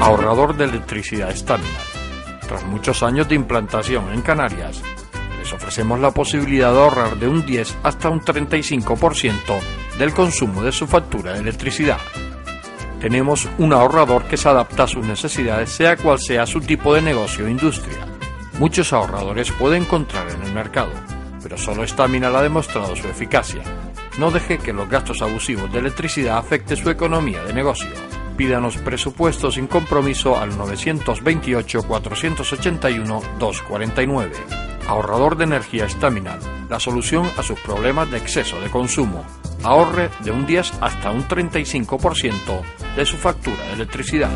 Ahorrador de electricidad Staminal. Tras muchos años de implantación en Canarias, les ofrecemos la posibilidad de ahorrar de un 10 hasta un 35% del consumo de su factura de electricidad. Tenemos un ahorrador que se adapta a sus necesidades, sea cual sea su tipo de negocio o industria. Muchos ahorradores puede encontrar en el mercado, pero solo Staminal ha demostrado su eficacia. No deje que los gastos abusivos de electricidad afecten su economía de negocio. Pídanos presupuesto sin compromiso al 921-481-249. Ahorrador de energía Staminal, la solución a sus problemas de exceso de consumo. Ahorre de un 10 hasta un 35% de su factura de electricidad.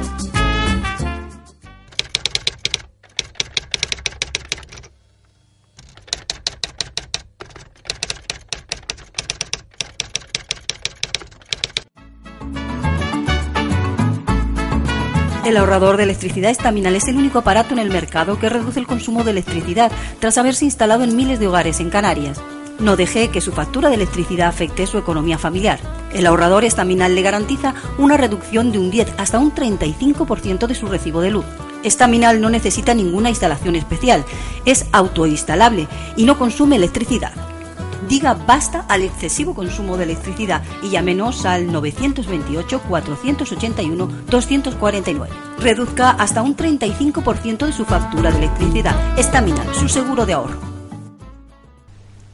El ahorrador de electricidad Staminal es el único aparato en el mercado que reduce el consumo de electricidad tras haberse instalado en miles de hogares en Canarias. No deje que su factura de electricidad afecte su economía familiar. El ahorrador Staminal le garantiza una reducción de un 10 hasta un 35% de su recibo de luz. Staminal no necesita ninguna instalación especial, es autoinstalable y no consume electricidad. Diga basta al excesivo consumo de electricidad y llámenos al 928-481-249. Reduzca hasta un 35% de su factura de electricidad. Staminal, su seguro de ahorro.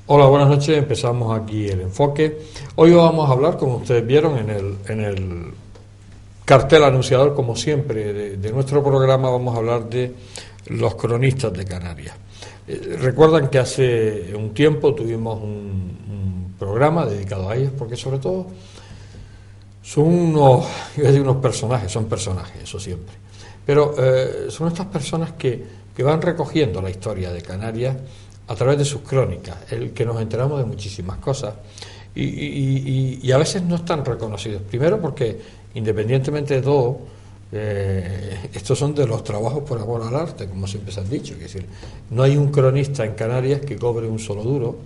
Hola, buenas noches. Empezamos aquí el enfoque. Hoy vamos a hablar, como ustedes vieron en el cartel anunciador, como siempre, de nuestro programa, vamos a hablar de los cronistas de Canarias. Recuerdan que hace un tiempo tuvimos un programa dedicado a ellos, porque sobre todo son unos personajes, eso siempre, pero son estas personas que van recogiendo la historia de Canarias a través de sus crónicas, el que nos enteramos de muchísimas cosas y a veces no están reconocidos. Primero porque, independientemente de todo, estos son de los trabajos por amor al arte, como siempre se han dicho, es decir, no hay un cronista en Canarias que cobre un solo duro,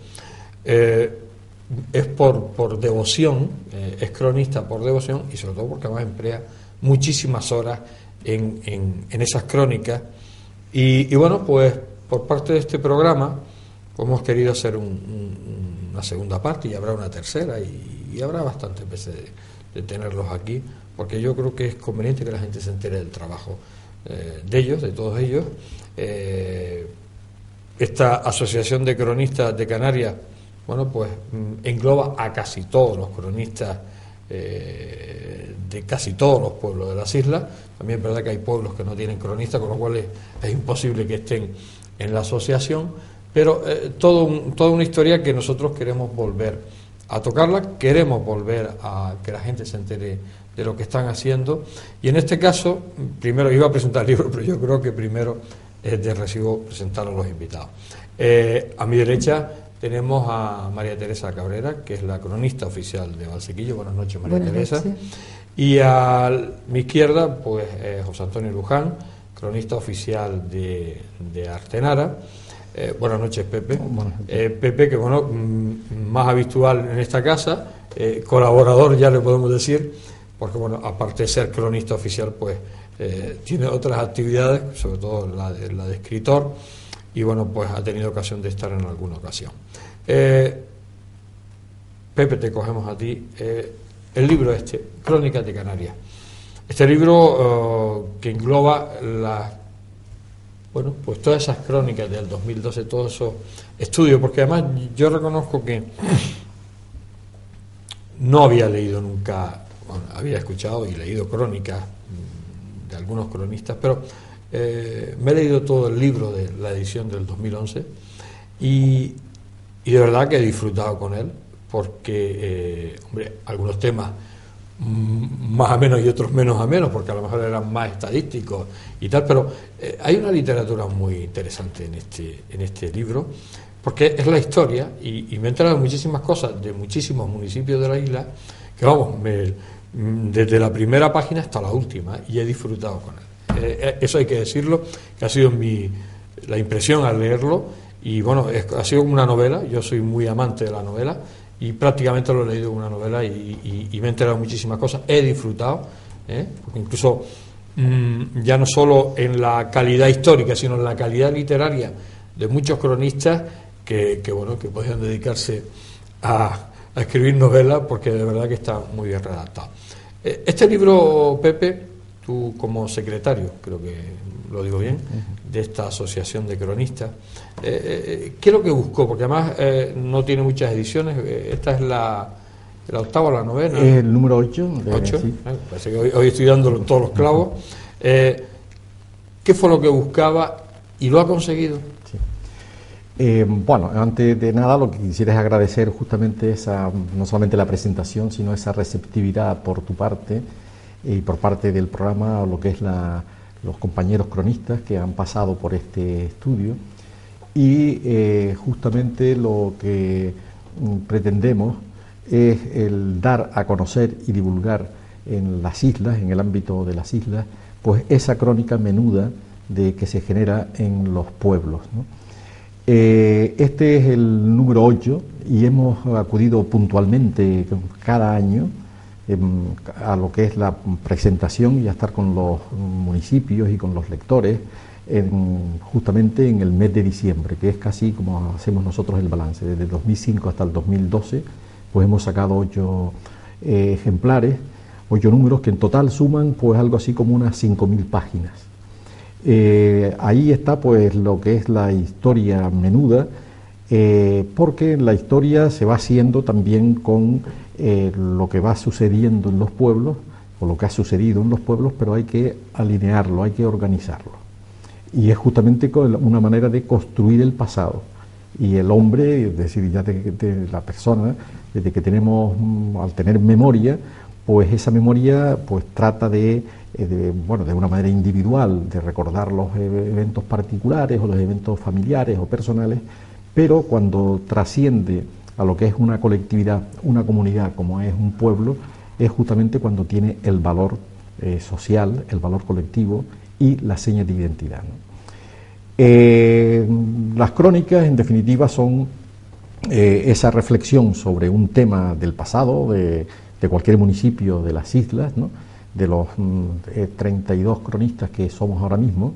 es por devoción, es cronista por devoción y sobre todo porque además emplea muchísimas horas en esas crónicas y bueno, pues por parte de este programa hemos querido hacer una segunda parte y habrá una tercera y habrá bastantes veces de tenerlos aquí, porque yo creo que es conveniente que la gente se entere del trabajo de ellos, de todos ellos. Esta Asociación de Cronistas de Canarias, bueno, pues engloba a casi todos los cronistas de casi todos los pueblos de las islas. También es verdad que hay pueblos que no tienen cronistas, con lo cual es imposible que estén en la asociación, pero toda una historia que nosotros queremos volver a tocarla, queremos volver a que la gente se entere de lo que están haciendo, y en este caso, primero iba a presentar el libro, pero yo creo que primero es de recibo presentar a los invitados. A mi derecha tenemos a María Teresa Cabrera, que es la cronista oficial de Valsequillo. Buenas noches, María Teresa. Y a mi izquierda, pues José Antonio Luján, cronista oficial de Artenara. Buenas noches, Pepe. Buenas noches. Pepe, que bueno, más habitual en esta casa, colaborador ya le podemos decir, porque bueno, aparte de ser cronista oficial, pues tiene otras actividades, sobre todo la de escritor, y bueno, pues ha tenido ocasión de estar en alguna ocasión. Pepe, te cogemos a ti. El libro Crónicas de Canarias. Este libro que engloba pues todas esas crónicas del 2012, todos esos estudios, porque además yo reconozco que no había leído nunca, había escuchado y leído crónicas de algunos cronistas, pero me he leído todo el libro de la edición del 2011 y de verdad que he disfrutado con él, porque algunos temas más a menos y otros menos a menos, porque a lo mejor eran más estadísticos y tal, pero hay una literatura muy interesante en este libro, porque es la historia y me he enterado de muchísimas cosas de muchísimos municipios de la isla, que vamos, desde la primera página hasta la última, y he disfrutado con él. Eso hay que decirlo, que ha sido la impresión al leerlo, y bueno, ha sido una novela. Yo soy muy amante de la novela y prácticamente lo he leído como una novela y me he enterado de muchísimas cosas, he disfrutado, porque incluso ya no solo en la calidad histórica, sino en la calidad literaria de muchos cronistas que podían dedicarse a escribir novelas, porque de verdad que está muy bien redactado. Este libro, Pepe, tú como secretario, creo que lo digo bien, de esta asociación de cronistas, ¿qué es lo que buscó? Porque además no tiene muchas ediciones. Esta es la octava o la novena. El número 8. Sí. Parece que hoy estoy dando todos los clavos. ¿Qué fue lo que buscaba y lo ha conseguido? Sí. Bueno, antes de nada lo que quisiera es agradecer justamente no solamente la presentación, sino esa receptividad por tu parte y por parte del programa, lo que es los compañeros cronistas que han pasado por este estudio, y justamente lo que pretendemos es el dar a conocer y divulgar en las islas, en el ámbito de las islas, pues esa crónica menuda que se genera en los pueblos, ¿no? Este es el número 8 y hemos acudido puntualmente cada año a lo que es la presentación y a estar con los municipios y con los lectores justamente en el mes de diciembre, que es casi como hacemos nosotros el balance. Desde el 2005 hasta el 2012 pues hemos sacado 8 ejemplares, 8 números que en total suman pues algo así como unas 5.000 páginas. Ahí está pues lo que es la historia menuda, porque la historia se va haciendo también con lo que va sucediendo en los pueblos, o lo que ha sucedido en los pueblos, pero hay que alinearlo, hay que organizarlo. Y es justamente una manera de construir el pasado. Y el hombre, es decir, ya de la persona, desde que tenemos, al tener memoria, pues esa memoria pues trata de una manera individual, de recordar los eventos particulares o los eventos familiares o personales, pero cuando trasciende a lo que es una colectividad, una comunidad como es un pueblo, es justamente cuando tiene el valor social, el valor colectivo y las señas de identidad, ¿no? Las crónicas, en definitiva, son esa reflexión sobre un tema del pasado de cualquier municipio de las islas, ¿no? De los 32 cronistas que somos ahora mismo.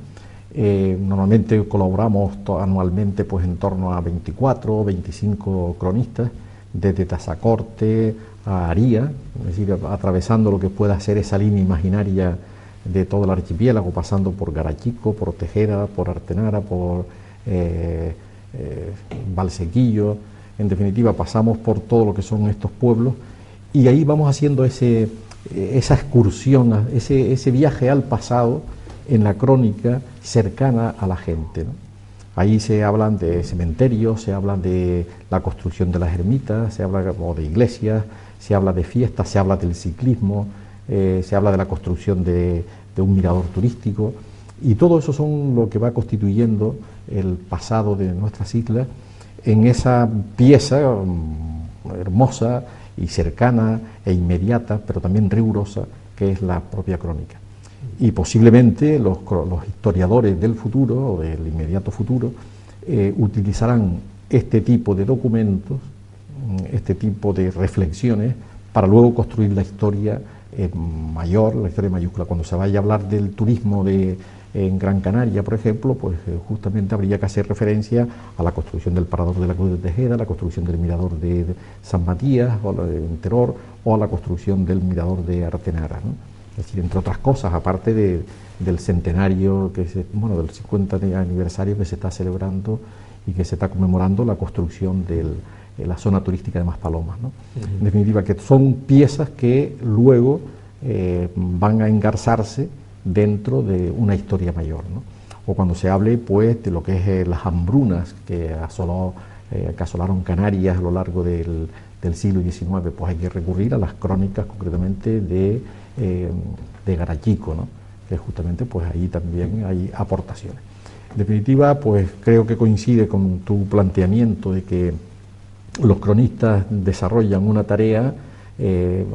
Normalmente colaboramos anualmente pues en torno a 24 o 25 cronistas, desde Tazacorte a Aría, es decir, atravesando lo que pueda ser esa línea imaginaria de todo el archipiélago, pasando por Garachico, por Tejeda, por Artenara, por Valsequillo. En definitiva, pasamos por todo lo que son estos pueblos y ahí vamos haciendo esa excursión, ese viaje al pasado en la crónica cercana a la gente, ¿no? Ahí se hablan de cementerios, se habla de la construcción de las ermitas, se habla de iglesias, se habla de fiestas, se habla del ciclismo, se habla de la construcción de un mirador turístico, y todo eso son lo que va constituyendo el pasado de nuestras islas en esa pieza hermosa y cercana e inmediata, pero también rigurosa, que es la propia crónica. Y posiblemente los historiadores del futuro o del inmediato futuro utilizarán este tipo de documentos, este tipo de reflexiones, para luego construir la historia mayor, la historia mayúscula. Cuando se vaya a hablar del turismo de en Gran Canaria, por ejemplo, pues justamente habría que hacer referencia a la construcción del Parador de la Cruz de Tejeda, la construcción del Mirador de San Matías, o en Teror, o a la construcción del Mirador de Artenara, ¿no? Es decir, entre otras cosas, aparte del centenario, del 50 aniversario que se está celebrando y que se está conmemorando la construcción de la zona turística de Maspalomas, ¿no? En definitiva, que son piezas que luego van a engarzarse dentro de una historia mayor, ¿no? O cuando se hable, pues, de lo que es las hambrunas que asolaron Canarias a lo largo del siglo XIX, pues hay que recurrir a las crónicas concretamente de Garachico, ¿no? Que justamente, pues ahí también hay aportaciones. En definitiva, pues creo que coincide con tu planteamiento de que los cronistas desarrollan una tarea,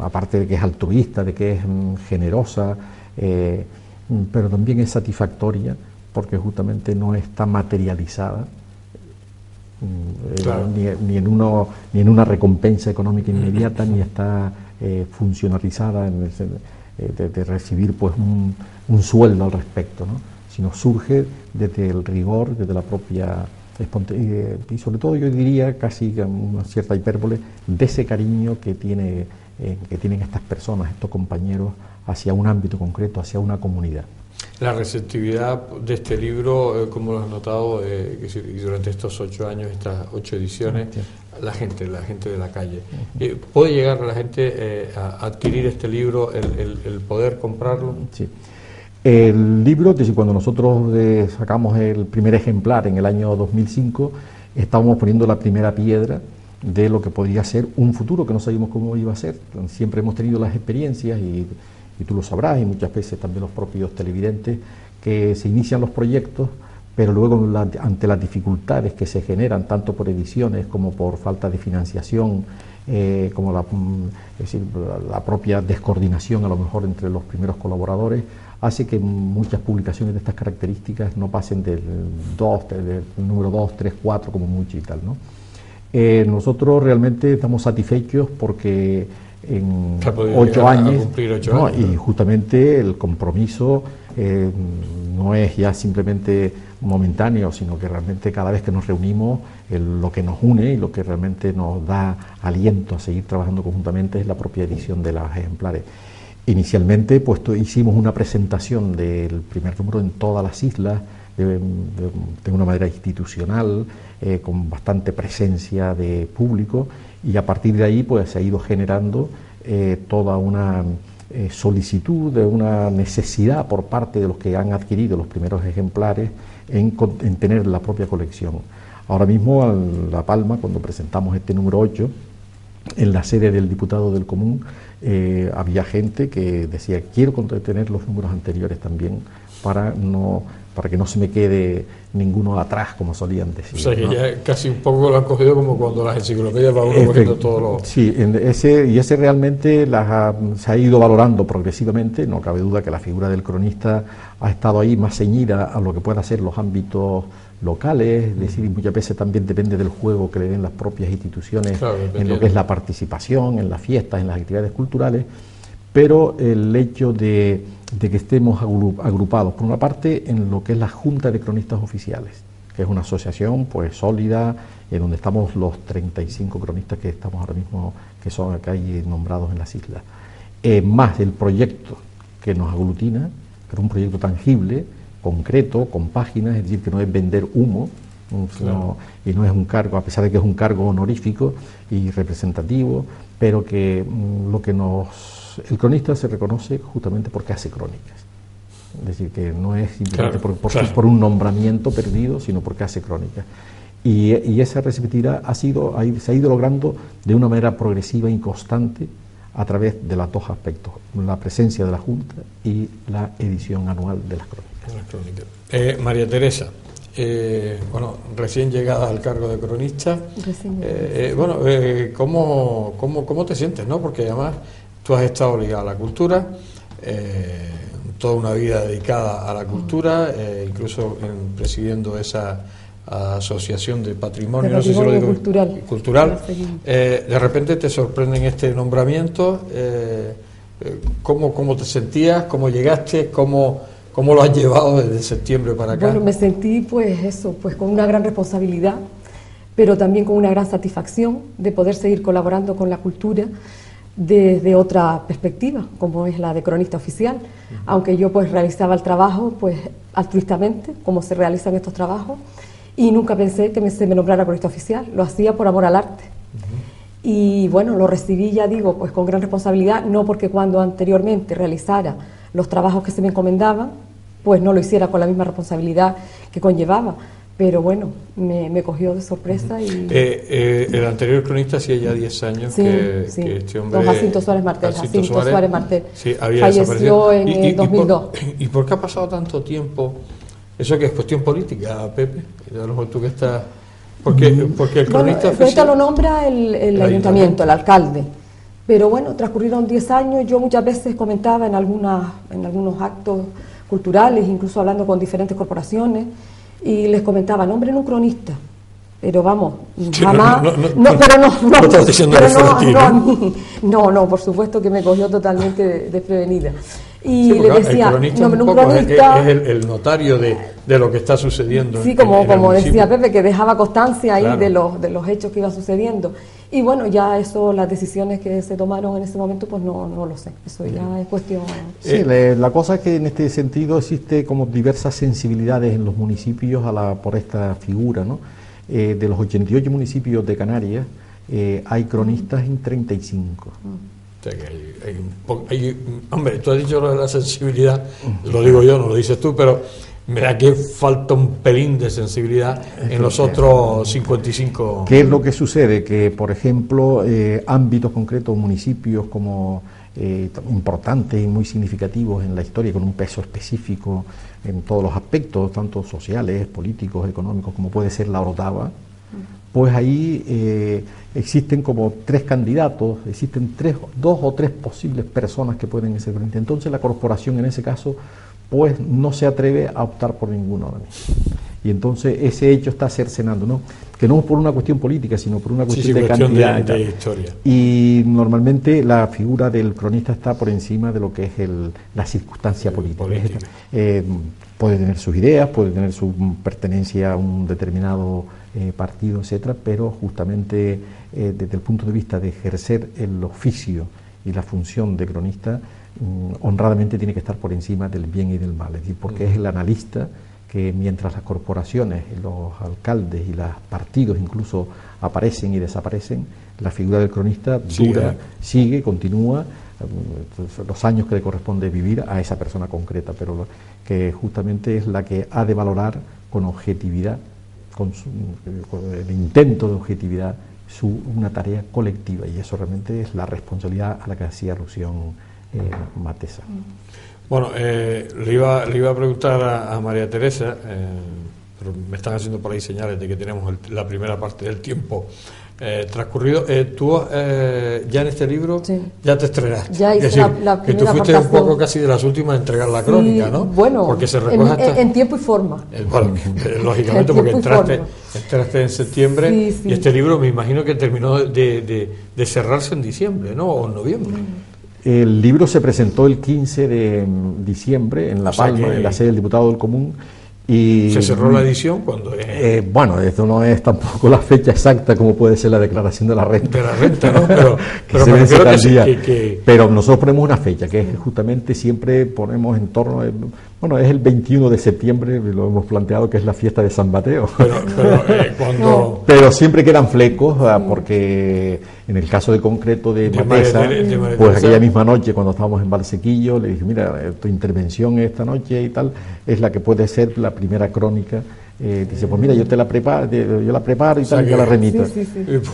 aparte de que es altruista, de que es generosa, pero también es satisfactoria, porque justamente no está materializada claro. ni en una recompensa económica inmediata, ni está funcionalizada en de recibir pues un sueldo al respecto, ¿no? Sino surge desde el rigor, desde la propia y sobre todo yo diría, casi con una cierta hipérbole, de ese cariño que tienen estas personas, estos compañeros, hacia un ámbito concreto, hacia una comunidad. La receptividad de este libro, como lo has notado, y durante estos 8 años, estas 8 ediciones, sí. la gente de la calle. ¿Puede llegar a la gente a adquirir este libro, el poder comprarlo? Sí. El libro, es decir, cuando nosotros sacamos el primer ejemplar en el año 2005, estábamos poniendo la primera piedra de lo que podría ser un futuro que no sabíamos cómo iba a ser. Siempre hemos tenido las experiencias y tú lo sabrás, y muchas veces también los propios televidentes, que se inician los proyectos, pero luego ante las dificultades que se generan, tanto por ediciones como por falta de financiación, como la propia descoordinación a lo mejor entre los primeros colaboradores, hace que muchas publicaciones de estas características no pasen del número 2, 3, 4 como mucho y tal, ¿no? Nosotros realmente estamos satisfechos porque en 8 años, ¿no? Y justamente el compromiso no es ya simplemente momentáneo, sino que realmente cada vez que nos reunimos, lo que nos une y lo que realmente nos da aliento a seguir trabajando conjuntamente es la propia edición de los ejemplares. Inicialmente pues hicimos una presentación del primer número en todas las islas de una manera institucional, con bastante presencia de público, y a partir de ahí pues se ha ido generando toda una solicitud, de una necesidad por parte de los que han adquirido los primeros ejemplares en tener la propia colección. Ahora mismo en La Palma, cuando presentamos este número 8, en la sede del diputado del Común, había gente que decía: quiero tener los números anteriores también para que no se me quede ninguno atrás, como solían decir. O sea, que ¿no? ya casi un poco lo han cogido como cuando las enciclopedias va uno cogiendo todos los... Sí, ese realmente se ha ido valorando progresivamente. No cabe duda que la figura del cronista ha estado ahí más ceñida a lo que puedan ser los ámbitos locales, es decir, muchas veces también depende del juego que le den las propias instituciones, claro, en lo que es la participación, en las fiestas, en las actividades culturales, pero el hecho de que estemos agrupados, por una parte, en lo que es la Junta de Cronistas Oficiales, que es una asociación pues sólida, en donde estamos los 35 cronistas que estamos ahora mismo, que hay nombrados en las islas, más el proyecto que nos aglutina, que es un proyecto tangible, concreto, con páginas, es decir, que no es vender humo, claro. Y no es un cargo, a pesar de que es un cargo honorífico y representativo, pero que el cronista se reconoce justamente porque hace crónicas. Es decir, que no es simplemente por un nombramiento perdido, sino porque hace crónicas. Y esa receptividad se ha ido logrando de una manera progresiva y constante a través de los dos aspectos: la presencia de la Junta y la edición anual de las crónicas. María Teresa, recién llegada al cargo de cronista, ¿cómo te sientes, no? Porque además tú has estado ligada a la cultura, toda una vida dedicada a la cultura, incluso presidiendo esa asociación de patrimonio, no sé si lo digo, cultural. De repente te sorprenden este nombramiento. ¿Cómo te sentías? ¿Cómo llegaste? ¿Cómo lo has llevado desde septiembre para acá? Bueno, me sentí pues con una gran responsabilidad, pero también con una gran satisfacción de poder seguir colaborando con la cultura desde otra perspectiva, como es la de cronista oficial, aunque yo pues realizaba el trabajo pues altruistamente, como se realizan estos trabajos, y nunca pensé que se me nombrara cronista oficial, lo hacía por amor al arte. Y bueno, lo recibí, ya digo, pues con gran responsabilidad, no porque cuando anteriormente realizara los trabajos que se me encomendaban, pues no lo hiciera con la misma responsabilidad que conllevaba, pero bueno, me cogió de sorpresa. Y el anterior cronista hacía ya 10 años que este hombre... Don Jacinto Suárez Martel, sí, había falleció en el 2002. ¿Y por qué ha pasado tanto tiempo? ¿Eso que es cuestión política, Pepe? A lo mejor tú que estás... Porque el cronista oficial lo nombra el ayuntamiento, el alcalde. Pero bueno, transcurrieron 10 años, yo muchas veces comentaba en algunos actos culturales, incluso hablando con diferentes corporaciones, y les comentaba, nombren un cronista. Pero vamos, jamás... No, por supuesto que me cogió totalmente desprevenida. Y sí, le decía, nombren un cronista... Es el notario de lo que está sucediendo. Sí, como decía Pepe, que dejaba constancia ahí, claro, de los hechos que iban sucediendo. Y bueno, ya eso, las decisiones que se tomaron en ese momento, pues no lo sé. Eso ya es cuestión... Sí, la cosa es que en este sentido existe como diversas sensibilidades en los municipios por esta figura, ¿no? De los 88 municipios de Canarias, hay cronistas en 35. O sea que hombre, tú has dicho lo de la sensibilidad, lo digo yo, no lo dices tú, pero me da que falta un pelín de sensibilidad en los otros 55. ¿Qué es lo que sucede? Que, por ejemplo, ámbitos concretos, municipios como importantes y muy significativos en la historia, con un peso específico en todos los aspectos, tanto sociales, políticos, económicos, como puede ser la Orotava, pues ahí existen como 3 candidatos, existen 2 o 3 posibles personas que pueden ser frente. Entonces la corporación en ese caso pues no se atreve a optar por ninguno ahora mismo. Y entonces ese hecho está cercenando, ¿no? Que no por una cuestión política, sino por una cuestión de cantidad de historia. Y normalmente la figura del cronista está por encima de lo que es la circunstancia política. Puede tener sus ideas, puede tener su pertenencia a un determinado partido, etcétera, pero justamente desde el punto de vista de ejercer el oficio y la función de cronista, honradamente tiene que estar por encima del bien y del mal, es decir, porque es el analista que mientras las corporaciones, los alcaldes y los partidos incluso aparecen y desaparecen, la figura del cronista dura, sigue, continúa los años que le corresponde vivir a esa persona concreta, pero que justamente es la que ha de valorar con objetividad, con el intento de objetividad, una tarea colectiva, y eso realmente es la responsabilidad a la que hacía alusión Matesa. Bueno, le iba a preguntar a María Teresa, pero me están haciendo por ahí señales de que tenemos la primera parte del tiempo transcurrido. Tú ya en este libro ya te estrenaste. Ya hice la primera que tú fuiste un poco casi de las últimas a entregar la crónica, ¿no? Bueno, porque se recoge en tiempo y forma. Bueno, lógicamente, porque entraste en septiembre y este libro me imagino que terminó de cerrarse en diciembre, ¿no? O en noviembre. El libro se presentó el 15 de diciembre en La Palma, en la sede del Diputado del Común. Y ¿se cerró la edición cuando bueno, esto no es tampoco la fecha exacta como puede ser la declaración de la renta. De la renta, ¿no? Pero pero nosotros ponemos una fecha, que es justamente siempre ponemos en torno, bueno, es el 21 de septiembre, lo hemos planteado, que es la fiesta de San Mateo. Pero siempre quedan flecos, porque en el caso de concreto de Matesa, pues aquella misma noche cuando estábamos en Valsequillo, le dije, mira, tu intervención esta noche y tal, es la que puede ser la primera crónica. Dice, pues mira, yo la preparo y tal, y ya la remito.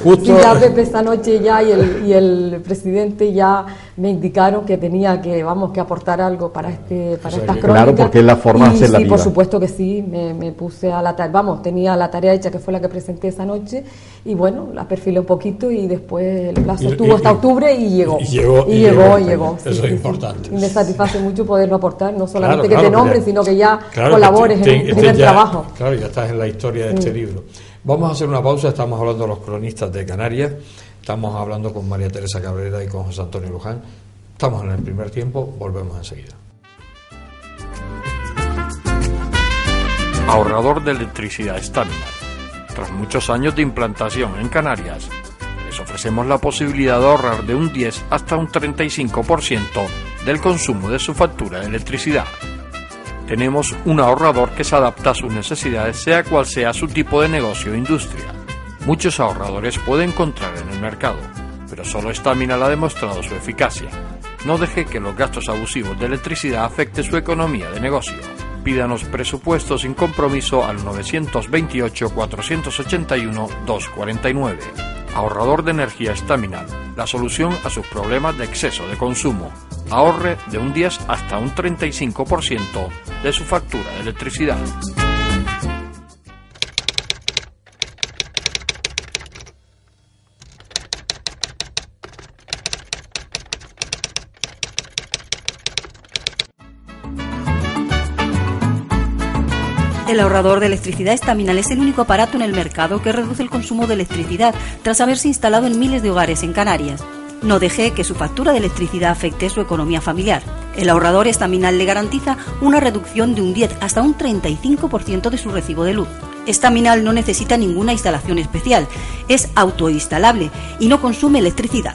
Justo ya Pepe esta noche ya y el presidente ya me indicaron que tenía que aportar algo para estas crónicas. Claro, porque es la forma de hacerla viva. Por supuesto que sí, me puse a la tarea, tenía la tarea hecha, que fue la que presenté esa noche, y bueno, la perfilé un poquito y después el plazo estuvo hasta octubre y llegó. Y llegó. Eso es importante. Y me satisface mucho poderlo aportar, no solamente que te nombres, sino que ya colabores en el primer trabajo. Claro, ya estás en la historia de este libro. Vamos a hacer una pausa, estamos hablando de los cronistas de Canarias, estamos hablando con María Teresa Cabrera y con José Antonio Luján. Estamos en el primer tiempo, volvemos enseguida. Ahorrador de electricidad Staminal. Tras muchos años de implantación en Canarias, les ofrecemos la posibilidad de ahorrar de un 10 hasta un 35% del consumo de su factura de electricidad. Tenemos un ahorrador que se adapta a sus necesidades, sea cual sea su tipo de negocio o industria. Muchos ahorradores puede encontrar en el mercado, pero solo Staminal ha demostrado su eficacia. No deje que los gastos abusivos de electricidad afecten su economía de negocio. Pídanos presupuesto sin compromiso al 921-481-249. Ahorrador de energía Staminal, la solución a sus problemas de exceso de consumo. Ahorre de un 10 hasta un 35% de su factura de electricidad. El ahorrador de electricidad Staminal es el único aparato en el mercado que reduce el consumo de electricidad tras haberse instalado en miles de hogares en Canarias. No deje que su factura de electricidad afecte su economía familiar. El ahorrador Staminal le garantiza una reducción de un 10 hasta un 35% de su recibo de luz. Staminal no necesita ninguna instalación especial, es autoinstalable y no consume electricidad.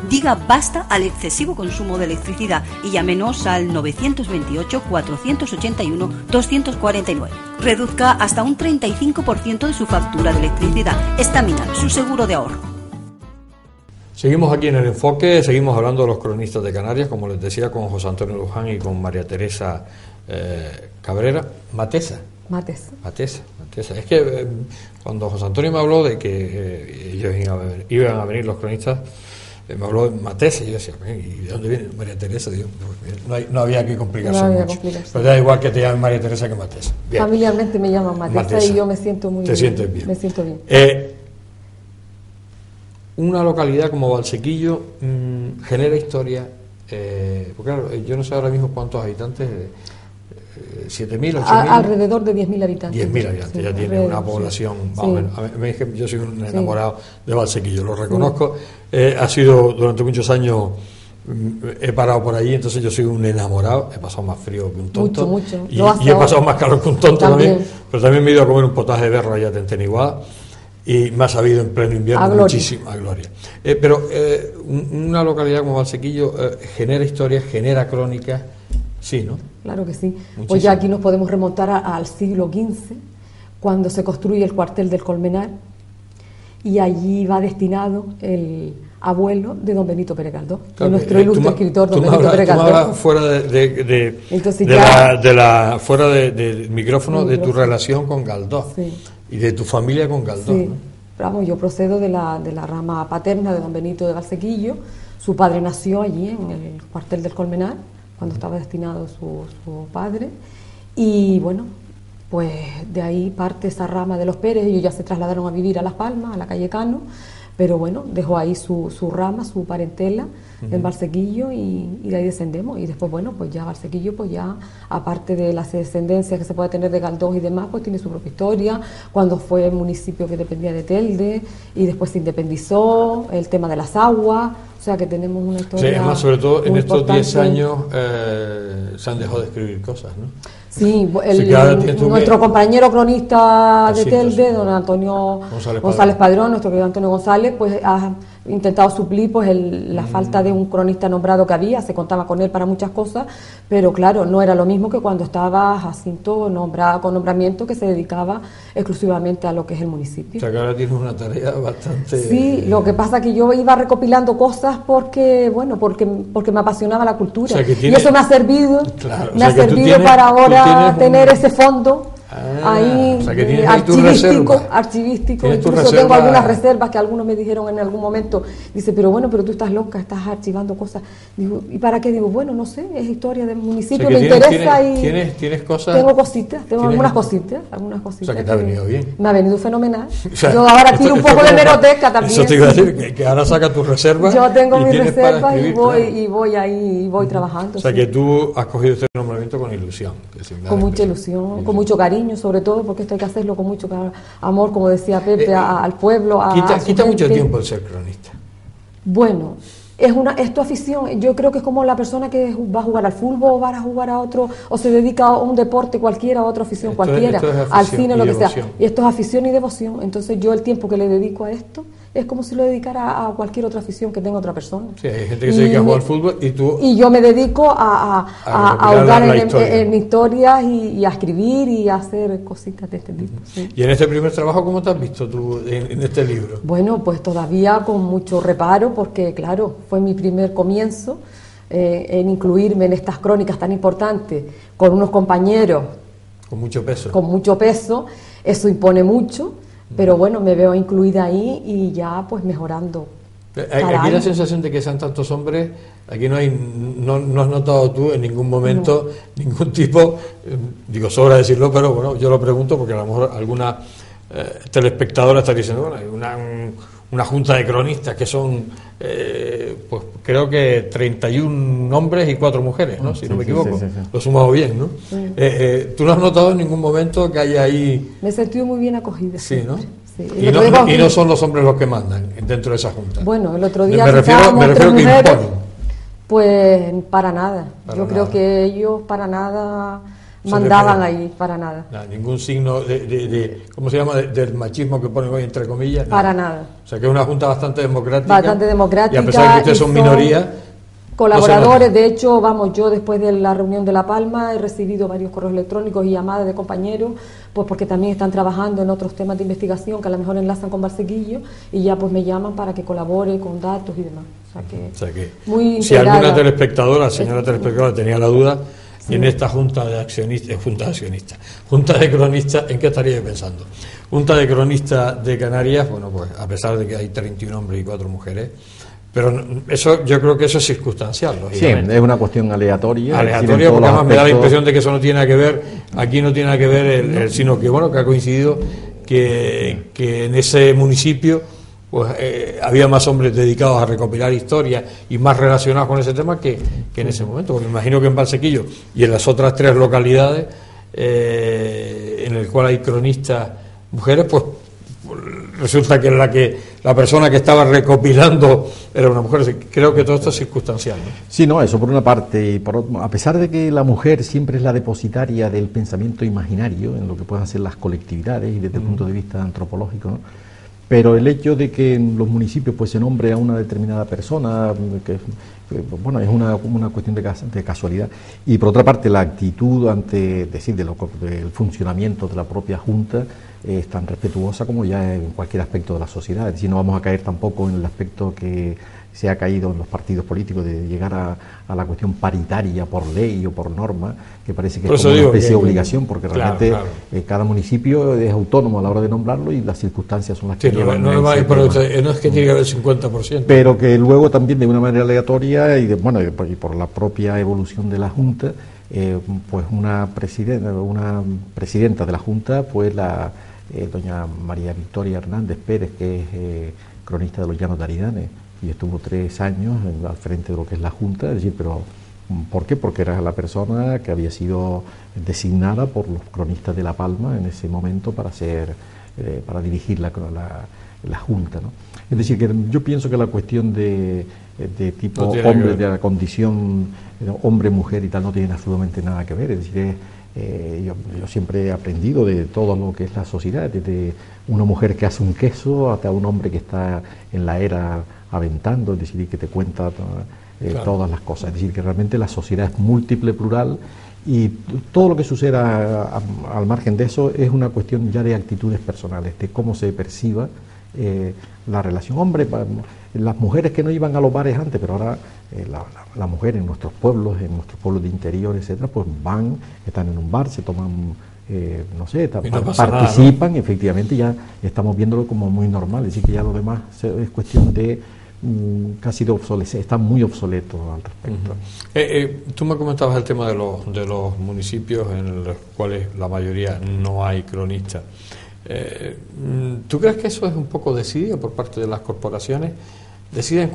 Diga basta al excesivo consumo de electricidad y llámenos al 928-481-249. Reduzca hasta un 35% de su factura de electricidad. Staminal, su seguro de ahorro. Seguimos aquí en el enfoque, seguimos hablando de los cronistas de Canarias, como les decía, con José Antonio Luján y con María Teresa Cabrera. Matesa. Es que cuando José Antonio me habló de que ellos iban a venir los cronistas, me habló de Matesa y yo decía, ¿y de dónde viene María Teresa? Digo, no había que complicarse mucho. Pero da igual que te llamen María Teresa que Matesa. Bien. Familiarmente me llaman Matesa y yo me siento muy bien. Te sientes bien. Me siento bien. Una localidad como Valsequillo genera historia, porque claro, yo no sé ahora mismo cuántos habitantes, 7.000, 8.000. Alrededor de 10.000 habitantes. 10.000 habitantes, sí, ya tiene una población, sí. Más o menos. A mí es que yo soy un enamorado de Valsequillo, lo reconozco. Ha sido durante muchos años, he parado por allí, entonces yo soy un enamorado. He pasado más frío que un tonto. Mucho. Y he pasado más calor que un tonto también. Pero también me he ido a comer un potaje de berro allá en Teniguada. Y me ha sabido en pleno invierno muchísima gloria. Pero una localidad como Valsequillo genera historias, genera crónicas, sí, ¿no? Claro que sí. Muchísimo. Pues ya aquí nos podemos remontar al siglo XV, cuando se construye el cuartel del Colmenar, y allí va destinado el abuelo de don Benito Pérez Galdós, de nuestro ilustre escritor don Benito Pérez Galdós. Tú me hablas fuera del micrófono de tu relación con Galdós. Sí. Y de tu familia con Galdós. Sí, ¿no? Vamos, yo procedo de la rama paterna de don Benito de Valsequillo. Su padre nació allí en el cuartel del Colmenar, cuando estaba destinado su padre. Y bueno, pues de ahí parte esa rama de los Pérez. Ellos ya se trasladaron a vivir a Las Palmas, a la calle Cano, pero bueno, dejó ahí su rama, su parentela en Valsequillo y de ahí descendemos. Y después, bueno, pues ya Valsequillo, pues ya, aparte de las descendencias que se puede tener de Galdós y demás, pues tiene su propia historia, cuando fue municipio que dependía de Telde y después se independizó, el tema de las aguas, o sea que tenemos una historia. Sí, además, sobre todo en estos 10 años se han dejado de escribir cosas, ¿no? Sí, nuestro compañero cronista de Telde, don Antonio González Padrón, nuestro querido Antonio González, pues ha intentado suplir pues la falta de un cronista nombrado que había. Se contaba con él para muchas cosas, pero claro, no era lo mismo que cuando estaba Jacinto nombrado con nombramiento, que se dedicaba exclusivamente a lo que es el municipio. O sea que ahora tienes una tarea bastante... Sí, lo que pasa es que yo iba recopilando cosas porque me apasionaba la cultura, o sea, y eso me ha servido, claro, para ahora tener ese fondo ahí, o sea, que archivístico. Incluso tengo algunas reservas que algunos me dijeron en algún momento, dice, pero tú estás loca, estás archivando cosas. Digo, ¿y para qué? Digo, bueno, no sé, es historia del municipio, o sea, me interesa ¿Tienes cosas? Tengo cositas, algunas cositas. O sea, que te ha venido bien. Me ha venido fenomenal. O sea, yo ahora tiro un poco de hemeroteca también. Eso te iba a decir, que ahora sacas tus reservas. Yo tengo mis reservas y voy trabajando. O sea, que tú has cogido este nombramiento con ilusión. Con mucha ilusión, con mucho cariño, sobre todo, porque esto hay que hacerlo con mucho amor, como decía Pepe, al pueblo. Quita mucho tiempo el ser cronista. Bueno, es tu afición. Yo creo que es como la persona que va a jugar al fútbol o va a jugar a otro, o se dedica a un deporte cualquiera, a otra afición cualquiera, al cine, lo que sea. Y esto es afición y devoción. Entonces yo el tiempo que le dedico a esto es como si lo dedicara a cualquier otra afición que tenga otra persona. Sí, hay gente que se dedica a jugar al fútbol y yo me dedico a ahondar en historias y a escribir y a hacer cositas de este tipo. Sí. ¿Y en este primer trabajo cómo te has visto tú en este libro? Bueno, pues todavía con mucho reparo, porque claro, fue mi primer comienzo en incluirme en estas crónicas tan importantes con unos compañeros con mucho peso. Con mucho peso, eso impone mucho. Pero bueno, me veo incluida ahí y ya pues mejorando. Aquí la sensación de que sean tantos hombres, aquí no has notado tú en ningún momento ningún tipo, digo, sobra decirlo, pero bueno, yo lo pregunto porque a lo mejor alguna telespectadora está diciendo, bueno, hay una junta de cronistas que son, pues creo que 31 hombres y 4 mujeres, ¿no? Si no me equivoco, lo he sumado bien, ¿no? Sí. ¿Tú no has notado en ningún momento que haya ahí...? Me he sentido muy bien acogida. Sí, ¿no? Sí. Y no son los hombres los que mandan dentro de esa junta. Bueno, el otro día me refiero que imponen. Pues para nada. Yo creo que ellos para nada mandaban ahí, para nada. Ningún signo de ¿cómo se llama? Del machismo que ponen hoy entre comillas. Para nada. O sea que es una junta bastante democrática. Bastante democrática. Y a pesar de que ustedes son minoría. Colaboradores, de hecho, yo después de la reunión de La Palma he recibido varios correos electrónicos y llamadas de compañeros, pues porque también están trabajando en otros temas de investigación que a lo mejor enlazan con Barsequillo y ya pues me llaman para que colabore con datos y demás. O sea que muy si alguna telespectadora, señora telespectadora, tenía la duda, en esta junta de cronistas, ¿en qué estaría pensando? Junta de cronistas de Canarias, bueno, pues a pesar de que hay 31 hombres y 4 mujeres, pero eso, yo creo que eso es circunstancial, lógicamente. Sí, es una cuestión aleatoria. Aleatoria, porque además me da la impresión de que eso no tiene nada que ver, aquí no tiene nada que ver, sino que bueno, que ha coincidido que en ese municipio pues había más hombres dedicados a recopilar historias y más relacionados con ese tema que en ese momento, porque me imagino que en Valsequillo y en las otras 3 localidades en el cual hay cronistas mujeres, pues resulta que la persona que estaba recopilando era una mujer. Creo que todo esto es circunstancial, ¿no? Sí, no, eso por una parte, y por otro, a pesar de que la mujer siempre es la depositaria del pensamiento imaginario en lo que pueden hacer las colectividades y desde el punto de vista antropológico, ¿no? Pero el hecho de que en los municipios pues se nombre a una determinada persona, bueno, es una cuestión de casualidad. Y por otra parte, la actitud ante del funcionamiento de la propia Junta es tan respetuosa como ya en cualquier aspecto de la sociedad. Es decir, no vamos a caer tampoco en el aspecto que se ha caído en los partidos políticos de llegar a la cuestión paritaria por ley o por norma, que parece que es como una especie de obligación, porque realmente cada municipio es autónomo a la hora de nombrarlo y las circunstancias son las que llevan. No es que tiene que haber el 50%. Pero que luego también de una manera aleatoria y por la propia evolución de la Junta, pues una presidenta de la Junta fue doña María Victoria Hernández Pérez, que es cronista de los Llanos de Aridanes, y estuvo 3 años al frente de lo que es la Junta. Es decir, pero ¿por qué? Porque era la persona que había sido designada por los cronistas de La Palma en ese momento para dirigir la Junta, ¿no? Es decir, que yo pienso que la cuestión de tipo hombre, de la condición hombre-mujer y tal, no tiene absolutamente nada que ver. Es decir, yo siempre he aprendido de todo lo que es la sociedad, desde una mujer que hace un queso hasta un hombre que está en la era aventando, es decir, que te cuenta todas las cosas. Es decir, que realmente la sociedad es múltiple, plural, y todo lo que suceda al margen de eso es una cuestión ya de actitudes personales, de cómo se perciba la relación. Hombre, las mujeres que no iban a los bares antes, pero ahora la mujer en nuestros pueblos de interior, etcétera, pues están en un bar, se toman, participan, efectivamente ya estamos viéndolo como muy normal. Es decir, que ya lo demás es cuestión de casi de obsolescencia, está muy obsoleto al respecto. Tú me comentabas el tema de los municipios en los cuales la mayoría no hay cronistas. ¿Tú crees que eso es un poco desidia por parte de las corporaciones? Desidia en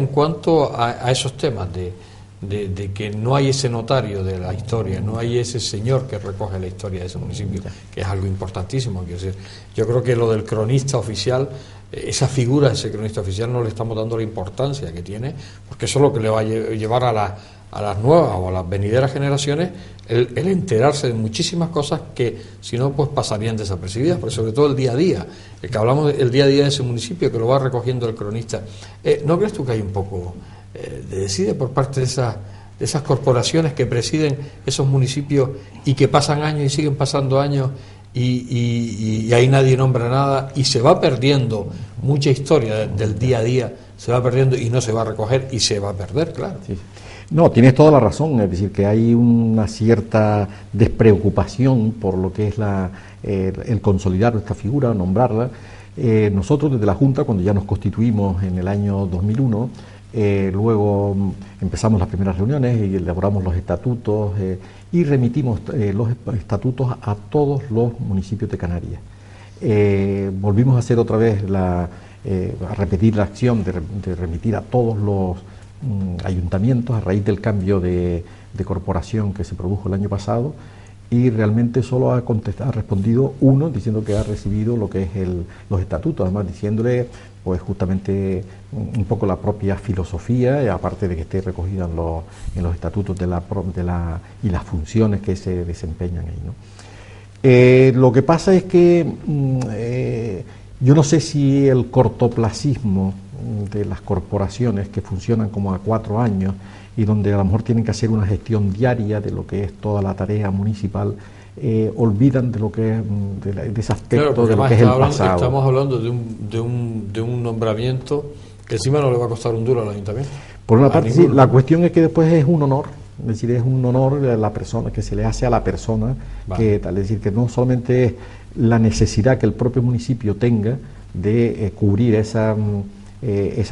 cuanto a esos temas de que no hay ese notario de la historia, no hay ese señor que recoge la historia de ese municipio, que es algo importantísimo. Quiero decir, yo creo que lo del cronista oficial esa figura, ese cronista oficial, no le estamos dando la importancia que tiene, porque eso es lo que le va a llevar a las nuevas o a las venideras generaciones el enterarse de muchísimas cosas que si no pues pasarían desapercibidas, pero sobre todo el día a día, el que hablamos del día a día de ese municipio que lo va recogiendo el cronista. ¿No crees tú que hay un poco de decide por parte de esas corporaciones que presiden esos municipios y que pasan años y siguen pasando años y ahí nadie nombra nada y se va perdiendo mucha historia del día a día, se va perdiendo y no se va a recoger y se va a perder, claro? Sí. No, tienes toda la razón, es decir, que hay una cierta despreocupación por lo que es el consolidar esta figura, nombrarla. Nosotros desde la Junta, cuando ya nos constituimos en el año 2001, luego empezamos las primeras reuniones y elaboramos los estatutos y remitimos los estatutos a todos los municipios de Canarias. Volvimos a hacer otra vez a repetir la acción de remitir a todos los ayuntamientos a raíz del cambio de corporación que se produjo el año pasado, y realmente solo ha respondido uno diciendo que ha recibido lo que es los estatutos, además diciéndole pues justamente un poco la propia filosofía, aparte de que esté recogida en los estatutos y las funciones que se desempeñan ahí, ¿no? Lo que pasa es que yo no sé si el cortoplacismo de las corporaciones que funcionan como a 4 años y donde a lo mejor tienen que hacer una gestión diaria de lo que es toda la tarea municipal, olvidan de lo que es de ese aspecto, claro, de lo que es el pasado. Estamos hablando de un nombramiento que encima no le va a costar un duro al ayuntamiento. Por una parte, sí, la cuestión es que después es un honor, es decir, es un honor a la persona, que se le hace a la persona, vale. Es decir, que no solamente es la necesidad que el propio municipio tenga de cubrir esa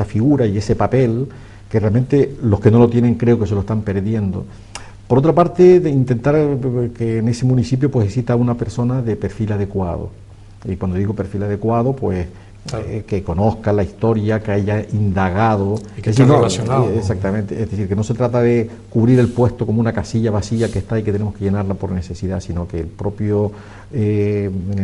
figura y ese papel, que realmente los que no lo tienen creo que se lo están perdiendo. Por otra parte, de intentar que en ese municipio pues exista una persona de perfil adecuado. Y cuando digo perfil adecuado, pues claro, que conozca la historia, que haya indagado. Y que esté relacionado. Exactamente, es decir, que no se trata de cubrir el puesto como una casilla vacía que está y que tenemos que llenarla por necesidad, sino que en el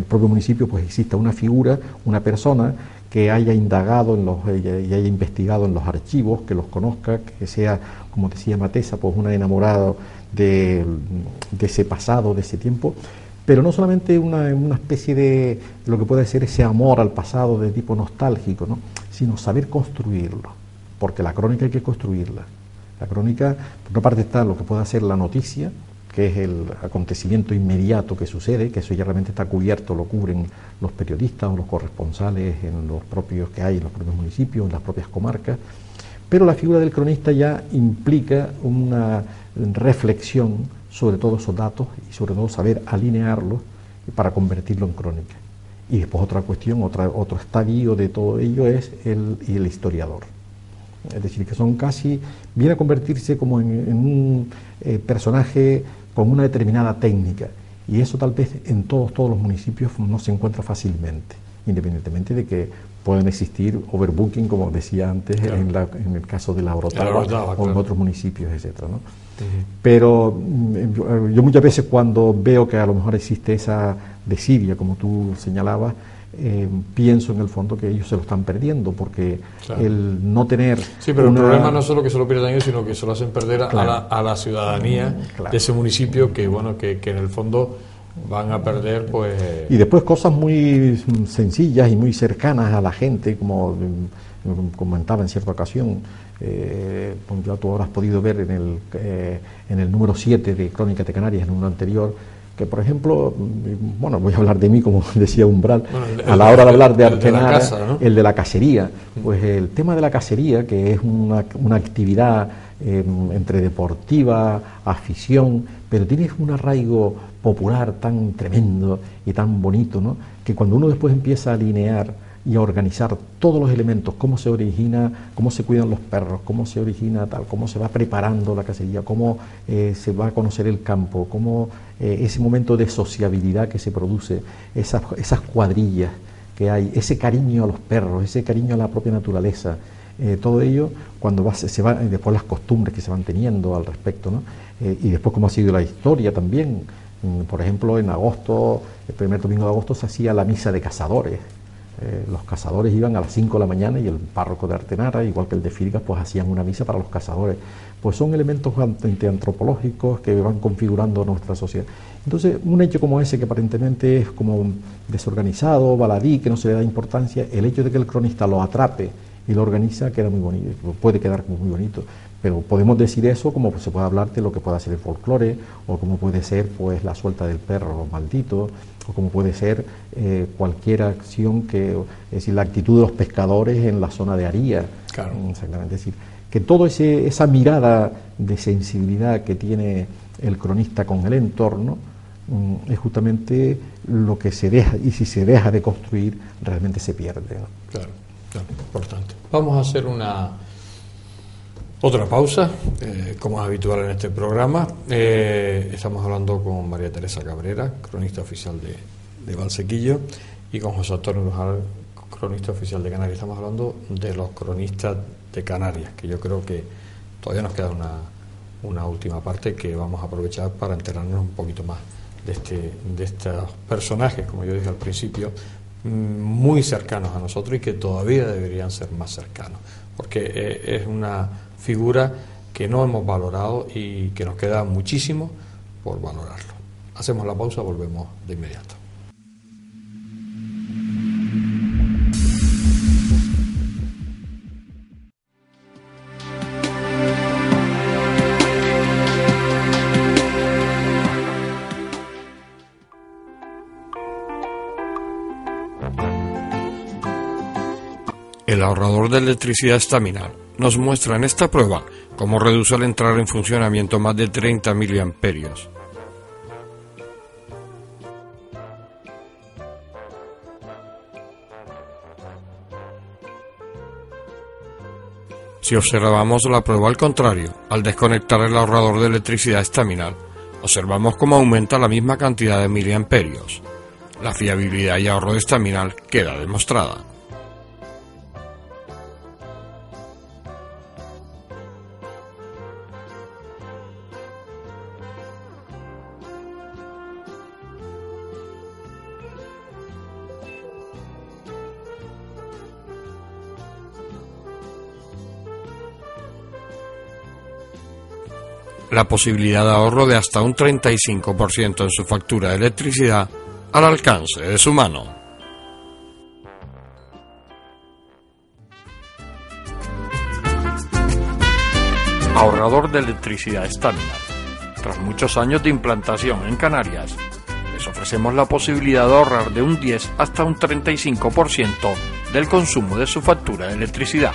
propio municipio pues exista una figura, una persona que haya indagado y haya investigado en los archivos, que los conozca, que sea, como decía Matesa, pues una enamorada de ese pasado, de ese tiempo, pero no solamente una especie de lo que puede ser ese amor al pasado de tipo nostálgico, ¿no?, sino saber construirlo, porque la crónica hay que construirla. La crónica, por una parte está lo que puede hacer la noticia, que es el acontecimiento inmediato que sucede, que eso ya realmente está cubierto, lo cubren los periodistas o los corresponsales en los propios que hay en los propios municipios, en las propias comarcas, pero la figura del cronista ya implica una reflexión sobre todos esos datos y sobre todo saber alinearlos para convertirlo en crónica. Y después otra cuestión, otro estadio de todo ello es el historiador. Es decir, que viene a convertirse como en un personaje con una determinada técnica, y eso tal vez en todos los municipios no se encuentra fácilmente, independientemente de que pueden existir overbooking, como decía antes, claro, en el caso de la Orotava o claro, en otros municipios, etcétera, ¿no? Uh-huh. Pero yo muchas veces cuando veo que a lo mejor existe esa desidia, como tú señalabas, pienso en el fondo que ellos se lo están perdiendo, porque claro, el no tener... Sí, pero el problema no es solo que se lo pierdan ellos, sino que se lo hacen perder claro, a la ciudadanía claro, de ese municipio, que bueno, que en el fondo van a perder, pues... Y después cosas muy sencillas y muy cercanas a la gente, como comentaba en cierta ocasión, ya tú habrás podido ver en el número 7 de Crónicas de Canarias, en el número anterior, que por ejemplo, bueno, voy a hablar de mí, como decía Umbral, a la hora de hablar de Artenara, ¿no?, el de la cacería. Pues el tema de la cacería, que es una actividad entre deportiva, afición, pero tiene un arraigo popular tan tremendo y tan bonito, ¿no?, que cuando uno después empieza a alinear y a organizar todos los elementos, cómo se origina, cómo se cuidan los perros, cómo se origina tal, cómo se va preparando la cacería, cómo se va a conocer el campo, cómo ese momento de sociabilidad que se produce, esas cuadrillas que hay, ese cariño a los perros, ese cariño a la propia naturaleza, todo ello, cuando se va, después las costumbres que se van teniendo al respecto, ¿no? Y después cómo ha sido la historia también. Por ejemplo, en agosto, el primer domingo de agosto, se hacía la misa de cazadores. Los cazadores iban a las 5 de la mañana y el párroco de Artenara, igual que el de Firgas, pues hacían una misa para los cazadores. Pues son elementos antropológicos que van configurando nuestra sociedad. Entonces, un hecho como ese, que aparentemente es como desorganizado, baladí, que no se le da importancia, el hecho de que el cronista lo atrape y lo organiza queda muy bonito, puede quedar como muy bonito. Pero podemos decir eso como se puede hablar de lo que pueda ser el folclore, o como puede ser pues la suelta del perro maldito, o como puede ser cualquier acción que, es decir, la actitud de los pescadores en la zona de Aría. Claro. Exactamente, es decir, que toda esa mirada de sensibilidad que tiene el cronista con el entorno es justamente lo que se deja, y si se deja de construir realmente se pierde, ¿no? Claro, importante. Vamos a hacer otra pausa, como es habitual en este programa. Estamos hablando con María Teresa Cabrera, cronista oficial de Valsequillo, y con José Antonio Luján, cronista oficial de Canarias. Estamos hablando de los cronistas de Canarias, que yo creo que todavía nos queda una última parte que vamos a aprovechar para enterarnos un poquito más de estos personajes, como yo dije al principio, muy cercanos a nosotros y que todavía deberían ser más cercanos, porque es una figura que no hemos valorado y que nos queda muchísimo por valorarlo. Hacemos la pausa, volvemos de inmediato. El ahorrador de electricidad estaminal nos muestra en esta prueba cómo reduce al entrar en funcionamiento más de 30 miliamperios. Si observamos la prueba al contrario, al desconectar el ahorrador de electricidad estaminal, observamos cómo aumenta la misma cantidad de miliamperios. La fiabilidad y ahorro de estaminal queda demostrada. La posibilidad de ahorro de hasta un 35% en su factura de electricidad al alcance de su mano. Ahorrador de electricidad estaminal. Tras muchos años de implantación en Canarias, les ofrecemos la posibilidad de ahorrar de un 10 hasta un 35% del consumo de su factura de electricidad.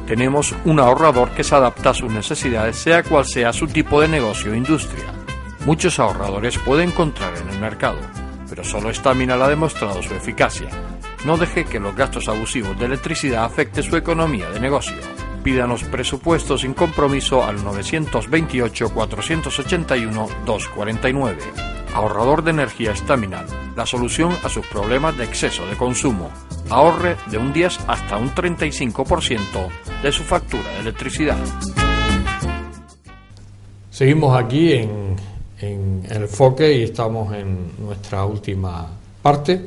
Tenemos un ahorrador que se adapta a sus necesidades, sea cual sea su tipo de negocio o industria. Muchos ahorradores puede encontrar en el mercado, pero solo Staminal ha demostrado su eficacia. No deje que los gastos abusivos de electricidad afecten su economía de negocio. Pídanos presupuesto sin compromiso al 928-481-249. Ahorrador de energía Staminal, la solución a sus problemas de exceso de consumo. Ahorre de un 10 hasta un 35% de su factura de electricidad. Seguimos aquí en el Foque y estamos en nuestra última parte.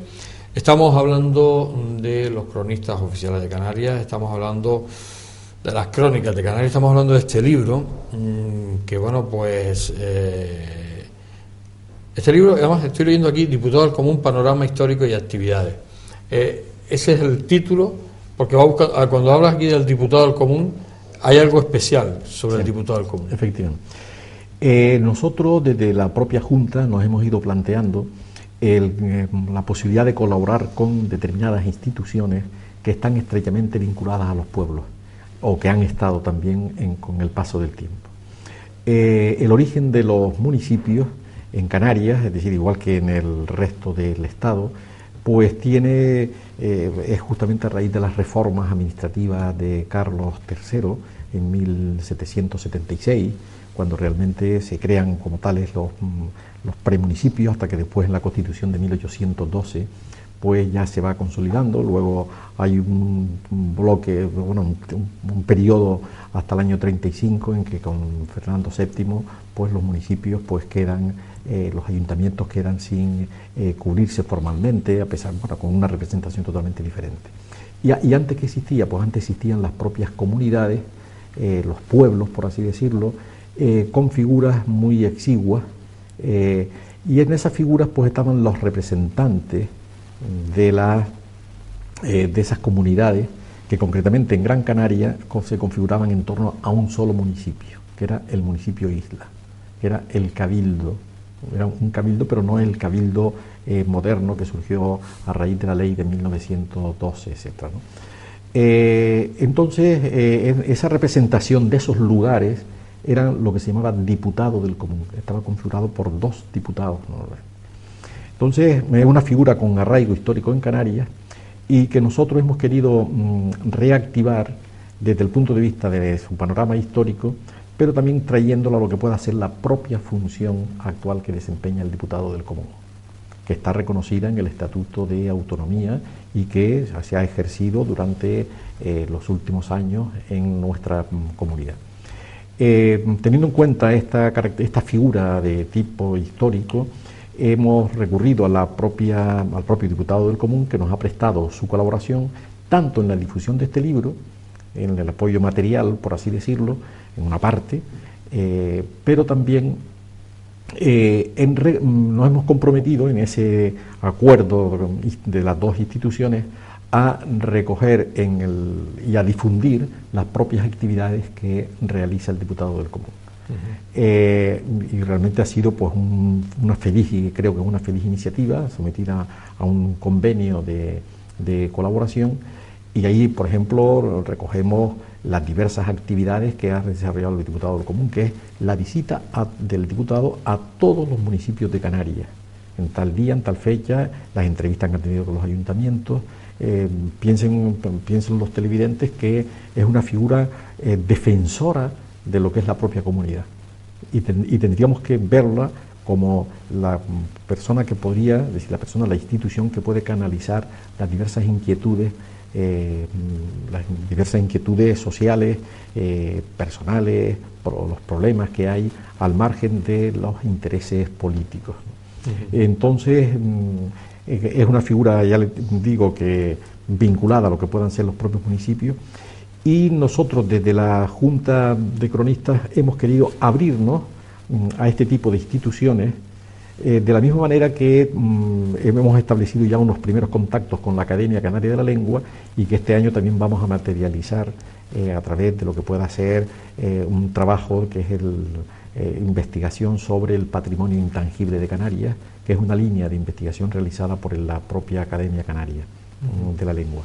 Estamos hablando de los cronistas oficiales de Canarias, estamos hablando de las crónicas de Canarias, estamos hablando de este libro, que bueno, pues este libro, además estoy leyendo aquí, Diputado del Común, Panorama Histórico y Actividades. Ese es el título, porque cuando hablas aquí del Diputado del Común, hay algo especial sobre el Diputado del Común. Efectivamente. Nosotros desde la propia Junta nos hemos ido planteando la posibilidad de colaborar con determinadas instituciones que están estrechamente vinculadas a los pueblos o que han estado también con el paso del tiempo. El origen de los municipios en Canarias, es decir, igual que en el resto del Estado, pues es justamente a raíz de las reformas administrativas de Carlos III en 1776, cuando realmente se crean como tales los premunicipios, hasta que después en la Constitución de 1812 pues ya se va consolidando. Luego hay un bloque, bueno, un periodo hasta el año 35 en que con Fernando VII pues los municipios pues quedan, los ayuntamientos quedan sin cubrirse formalmente, a pesar, bueno, con una representación totalmente diferente. Y antes que existía, pues antes existían las propias comunidades, los pueblos, por así decirlo, con figuras muy exiguas, y en esas figuras pues estaban los representantes de esas comunidades que concretamente en Gran Canaria se configuraban en torno a un solo municipio, que era el municipio isla, que era el cabildo. Era un cabildo, pero no el cabildo moderno que surgió a raíz de la ley de 1912, etc., ¿no? Entonces, esa representación de esos lugares era lo que se llamaba diputado del común, estaba configurado por 2 diputados, ¿no? Entonces, es una figura con arraigo histórico en Canarias y que nosotros hemos querido reactivar desde el punto de vista de su panorama histórico, pero también trayéndolo a lo que pueda ser la propia función actual que desempeña el diputado del común, que está reconocida en el Estatuto de Autonomía y que se ha ejercido durante los últimos años en nuestra comunidad. Teniendo en cuenta esta figura de tipo histórico, hemos recurrido al propio diputado del común, que nos ha prestado su colaboración tanto en la difusión de este libro, en el apoyo material, por así decirlo, en una parte, pero también nos hemos comprometido en ese acuerdo de las 2 instituciones a recoger y a difundir las propias actividades que realiza el diputado del común. Y realmente ha sido pues una feliz, y creo que una feliz iniciativa sometida a un convenio de colaboración, y ahí, por ejemplo, recogemos las diversas actividades que ha desarrollado el diputado del común, que es la visita del diputado a todos los municipios de Canarias, en tal día, en tal fecha, las entrevistas que han tenido con los ayuntamientos. Piensen los televidentes que es una figura defensora de lo que es la propia comunidad, y tendríamos que verla como la persona que podría, decir, la institución que puede canalizar las diversas inquietudes sociales, personales, los problemas que hay al margen de los intereses políticos, ¿no? Entonces, es una figura, ya les digo, que vinculada a lo que puedan ser los propios municipios, y nosotros desde la Junta de Cronistas hemos querido abrirnos a este tipo de instituciones, de la misma manera que hemos establecido ya unos primeros contactos con la Academia Canaria de la Lengua, y que este año también vamos a materializar a través de lo que pueda ser un trabajo que es investigación sobre el patrimonio intangible de Canarias, que es una línea de investigación realizada por la propia Academia Canaria de la Lengua.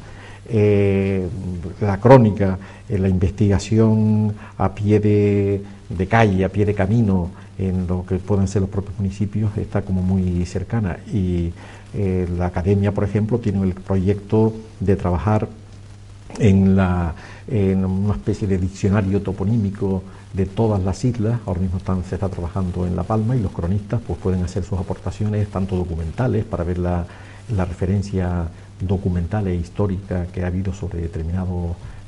La crónica, la investigación a pie de calle, a pie de camino, en lo que pueden ser los propios municipios, está como muy cercana, y la Academia, por ejemplo, tiene el proyecto de trabajar en una especie de diccionario toponímico de todas las islas. Ahora mismo se está trabajando en La Palma, y los cronistas pues pueden hacer sus aportaciones, tanto documentales, para ver la referencia documental e histórica que ha habido sobre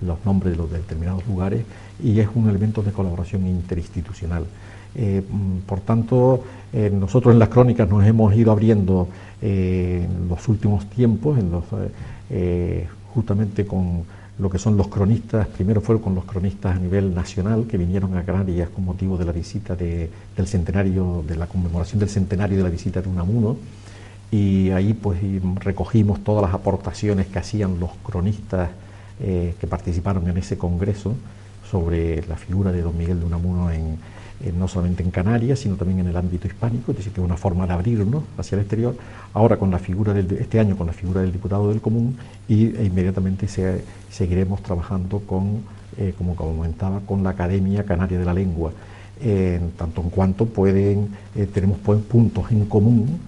los nombres de los determinados lugares, y es un elemento de colaboración interinstitucional. Por tanto, nosotros en las crónicas nos hemos ido abriendo en los últimos tiempos, justamente con lo que son los cronistas. Primero fueron con los cronistas a nivel nacional, que vinieron a Canarias con motivo de la visita del centenario, de la conmemoración del centenario de la visita de Unamuno, y ahí pues recogimos todas las aportaciones que hacían los cronistas que participaron en ese congreso sobre la figura de don Miguel de Unamuno no solamente en Canarias, sino también en el ámbito hispánico. Es decir, que es una forma de abrirnos hacia el exterior. Ahora con la figura este año con la figura del diputado del común, e inmediatamente seguiremos trabajando como comentaba, con la Academia Canaria de la Lengua, tanto en cuanto tenemos puntos en común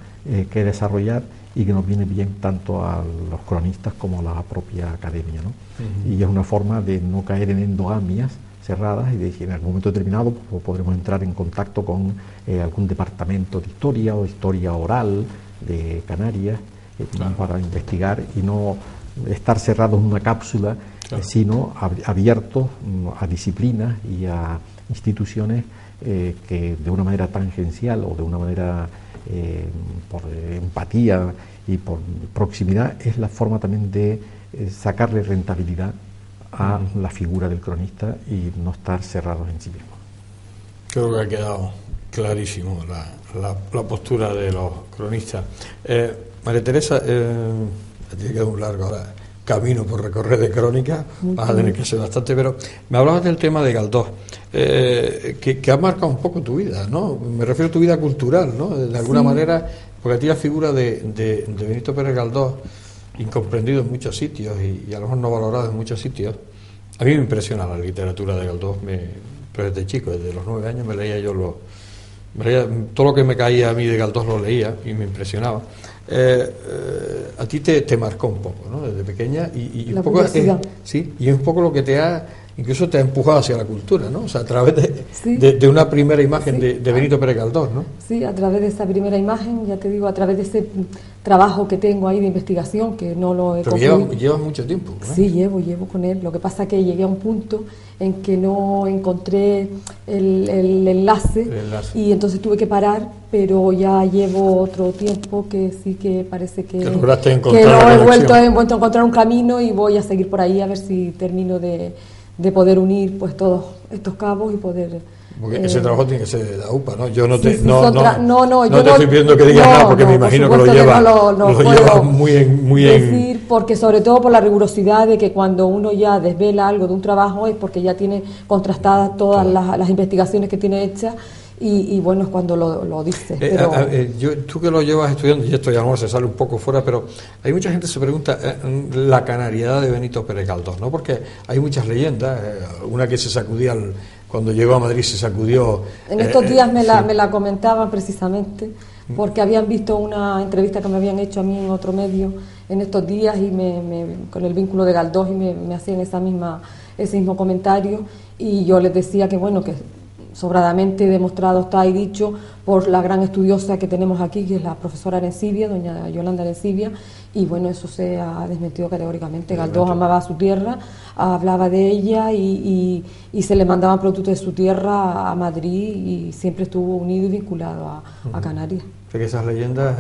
que desarrollar, y que nos viene bien tanto a los cronistas como a la propia academia, ¿no? Y es una forma de no caer en endogamias cerradas, y de decir, en algún momento determinado pues, podremos entrar en contacto con algún departamento de historia o historia oral de Canarias, para investigar y no estar cerrados en una cápsula, sino abiertos a disciplinas y a instituciones que de una manera tangencial o de una manera por empatía y por proximidad es la forma también de sacarle rentabilidad a la figura del cronista y no estar cerrados en sí mismos. Creo que ha quedado clarísimo la postura de los cronistas. María Teresa, a ti te queda un largo ahora camino por recorrer de crónica, vas a tener que ser bastante, pero me hablabas del tema de Galdós, que ha marcado un poco tu vida, ¿no? Me refiero a tu vida cultural, ¿no? De alguna manera, porque a ti la figura de Benito Pérez Galdós, incomprendido en muchos sitios y a lo mejor no valorado en muchos sitios, a mí me impresiona la literatura de Galdós, pero desde chico, desde los 9 años me leía todo lo que me caía a mí de Galdós lo leía y me impresionaba. A ti te marcó un poco, ¿no? Desde pequeña y un poco sí, y es un poco lo que incluso te ha empujado hacia la cultura, ¿no? O sea, a través de una primera imagen de Benito Pérez Galdós, ¿no? Sí, a través de esa primera imagen, ya te digo, a través de ese trabajo que tengo ahí de investigación, que no lo he concluido. Pero llevas mucho tiempo, ¿no? Sí, llevo con él. Lo que pasa es que llegué a un punto en que no encontré el enlace y entonces tuve que parar, pero ya llevo otro tiempo que sí que parece que lograste encontrar he vuelto a encontrar un camino y voy a seguir por ahí a ver si termino de poder unir pues todos estos cabos y poder... Porque ese trabajo tiene que ser de la UPA, ¿no? Yo no te yo no estoy pidiendo que digas nada, porque me imagino que lo llevas muy en... Porque sobre todo por la rigurosidad de que cuando uno ya desvela algo de un trabajo es porque ya tiene contrastadas todas las investigaciones que tiene hechas y bueno, es cuando lo dice. Tú que lo llevas estudiando, y esto ya no se sale un poco fuera, pero hay mucha gente que se pregunta la canariedad de Benito Pérez Galdós, ¿no? Porque hay muchas leyendas, una que se sacudía cuando llegó a Madrid se sacudió... En estos días me la comentaban precisamente, porque habían visto una entrevista que me habían hecho a mí en otro medio en estos días y con el vínculo de Galdós y me hacían ese mismo comentario y yo les decía que bueno, que sobradamente demostrado está y dicho por la gran estudiosa que tenemos aquí, que es la profesora Arencibia, doña Yolanda Arencibia, y bueno, eso se ha desmentido categóricamente. Galdós amaba a su tierra, hablaba de ella y se le mandaban productos de su tierra a Madrid y siempre estuvo unido y vinculado a Canarias. ¿De que esas leyendas?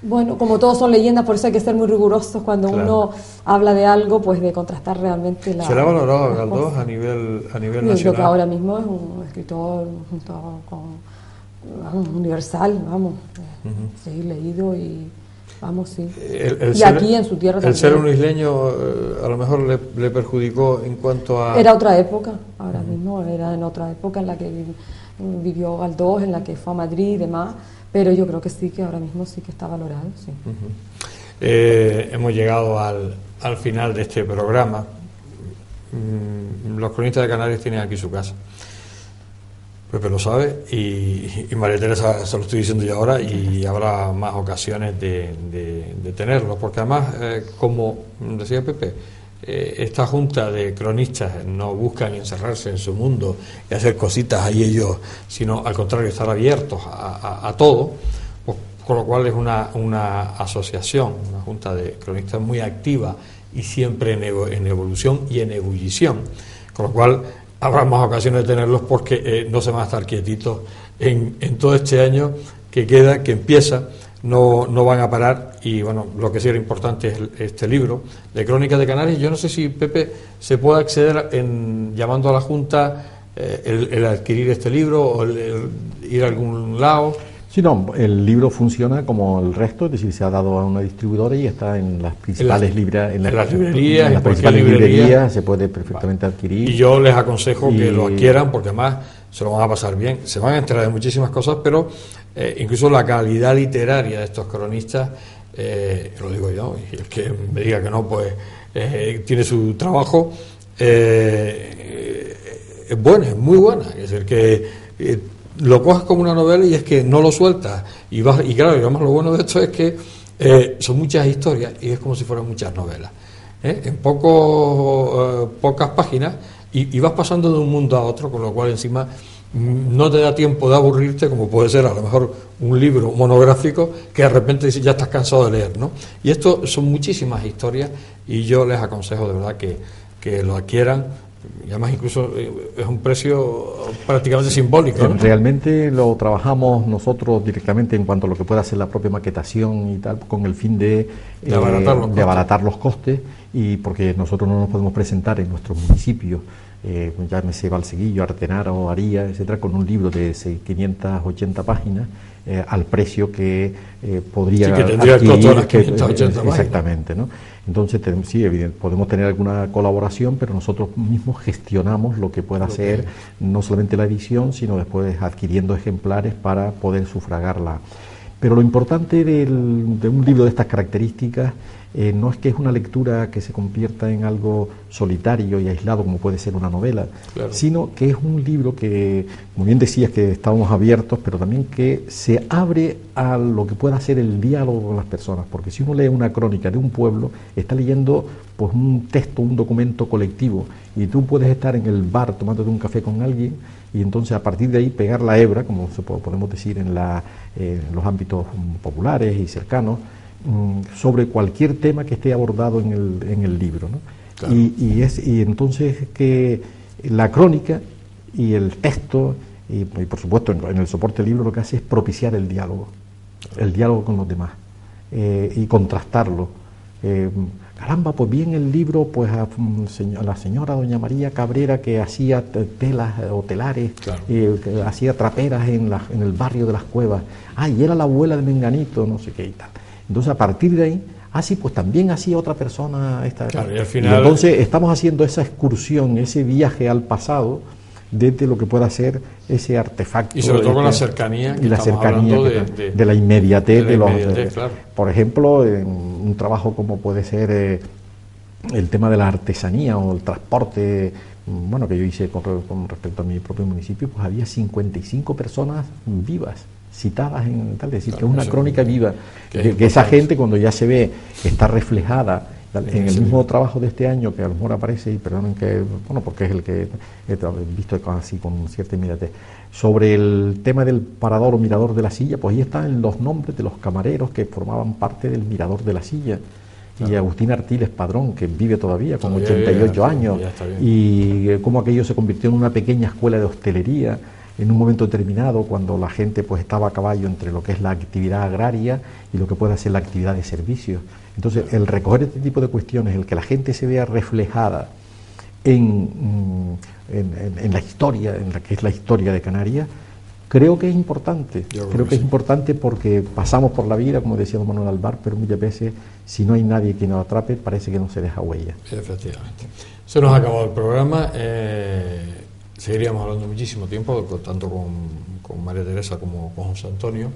Bueno, como todos son leyendas, por eso hay que ser muy rigurosos cuando uno habla de algo, pues de contrastar realmente la... ¿Se le ha valorado a Galdós a nivel nacional? Yo creo que ahora mismo es un escritor universal, sí, leído y... sí. Y aquí en su tierra también. El ser un isleño a lo mejor le perjudicó en cuanto a... Era otra época, ahora mismo, era en otra época en la que vivió Galdós, en la que fue a Madrid y demás, pero yo creo que sí, que ahora mismo sí que está valorado, sí. Hemos llegado al final de este programa. Los cronistas de Canarias tienen aquí su casa. Pepe lo sabe y María Teresa se lo estoy diciendo yo ahora y habrá más ocasiones de tenerlo, porque además, como decía Pepe, esta junta de cronistas no buscan encerrarse en su mundo y hacer cositas ahí ellos, sino al contrario, estar abiertos a todo, pues, con lo cual es una asociación, una junta de cronistas muy activa y siempre en evolución y en ebullición, con lo cual habrá más ocasiones de tenerlos porque no se van a estar quietitos en todo este año que queda, que empieza, no van a parar y bueno, lo que sí era importante es este libro de Crónicas de Canarias. Yo no sé si, Pepe, se puede acceder llamando a la Junta el adquirir este libro o el ir a algún lado. Sí, no, el libro funciona como el resto, es decir, se ha dado a una distribuidora y está en las principales librerías, en las principales librerías se puede perfectamente adquirir. Y yo les aconsejo que lo adquieran porque además se lo van a pasar bien, se van a enterar de muchísimas cosas, pero incluso la calidad literaria de estos cronistas, lo digo yo, y el que me diga que no, pues tiene su trabajo, es buena, es muy buena, es decir, que lo coges como una novela y es que no lo sueltas y claro, y además lo bueno de esto es que son muchas historias y es como si fueran muchas novelas, en pocas páginas y vas pasando de un mundo a otro, con lo cual encima no te da tiempo de aburrirte, como puede ser a lo mejor un libro monográfico que de repente dices, ya estás cansado de leer, ¿no? Y esto son muchísimas historias y yo les aconsejo de verdad que lo adquieran. Y además incluso es un precio prácticamente simbólico, ¿no? Realmente lo trabajamos nosotros directamente en cuanto a lo que pueda ser la propia maquetación y tal, con el fin de abaratar los costes, y porque nosotros no nos podemos presentar en nuestros municipios, llámese Valseguillo, Artenara o Aría, etcétera, con un libro de 580 páginas al precio que podría sí, que tendría el costo de las 580 páginas. Exactamente, ¿no? Entonces, sí, podemos tener alguna colaboración, pero nosotros mismos gestionamos lo que pueda ser no solamente la edición, sino después adquiriendo ejemplares para poder sufragarla. Pero lo importante de un libro de estas características no es que es una lectura que se convierta en algo solitario y aislado como puede ser una novela, claro, sino que es un libro que, como bien decías, que estábamos abiertos, pero también que se abre a lo que pueda ser el diálogo con las personas, porque si uno lee una crónica de un pueblo, está leyendo pues un texto, un documento colectivo, y tú puedes estar en el bar tomándote un café con alguien y entonces a partir de ahí pegar la hebra, como podemos decir en los ámbitos populares y cercanos, sobre cualquier tema que esté abordado en el libro, ¿no? Claro. Y entonces que la crónica y el texto y por supuesto en el soporte del libro lo que hace es propiciar el diálogo con los demás, y contrastarlo. Caramba, pues bien el libro pues a la señora doña María Cabrera, que hacía telas o telares, claro, que hacía traperas en el barrio de las Cuevas, y era la abuela de Menganito, no sé qué y tal. Entonces, a partir de ahí, sí, pues también hacía otra persona esta. Claro, y al final, entonces estamos haciendo esa excursión, ese viaje al pasado, desde lo que pueda ser ese artefacto. Y sobre todo con la cercanía. Y la cercanía de la inmediatez de los. Claro. Por ejemplo, en un trabajo como puede ser el tema de la artesanía o el transporte, bueno, que yo hice con respecto a mi propio municipio, pues había 55 personas vivas citadas en tal, es decir, que es una crónica viva, que esa gente cuando ya se ve está reflejada en el mismo trabajo de este año, que a lo mejor aparece, y perdonen que, bueno, porque es el que he visto así con cierta inmediatez, sobre el tema del parador o mirador de la silla, pues ahí están los nombres de los camareros que formaban parte del mirador de la silla. Y Agustín Artiles Padrón, que vive todavía con 88 años, y cómo aquello se convirtió en una pequeña escuela de hostelería en un momento determinado, cuando la gente pues estaba a caballo entre lo que es la actividad agraria y lo que puede ser la actividad de servicios. Entonces, el recoger este tipo de cuestiones, el que la gente se vea reflejada en la historia, en la que es la historia de Canarias, creo que es importante. Creo que es importante porque pasamos por la vida, como decía don Manuel Alvar, pero muchas veces, si no hay nadie que nos atrape, parece que no se deja huella. Efectivamente. Se nos ha acabado el programa. Seguiríamos hablando muchísimo tiempo, tanto con María Teresa como con José Antonio.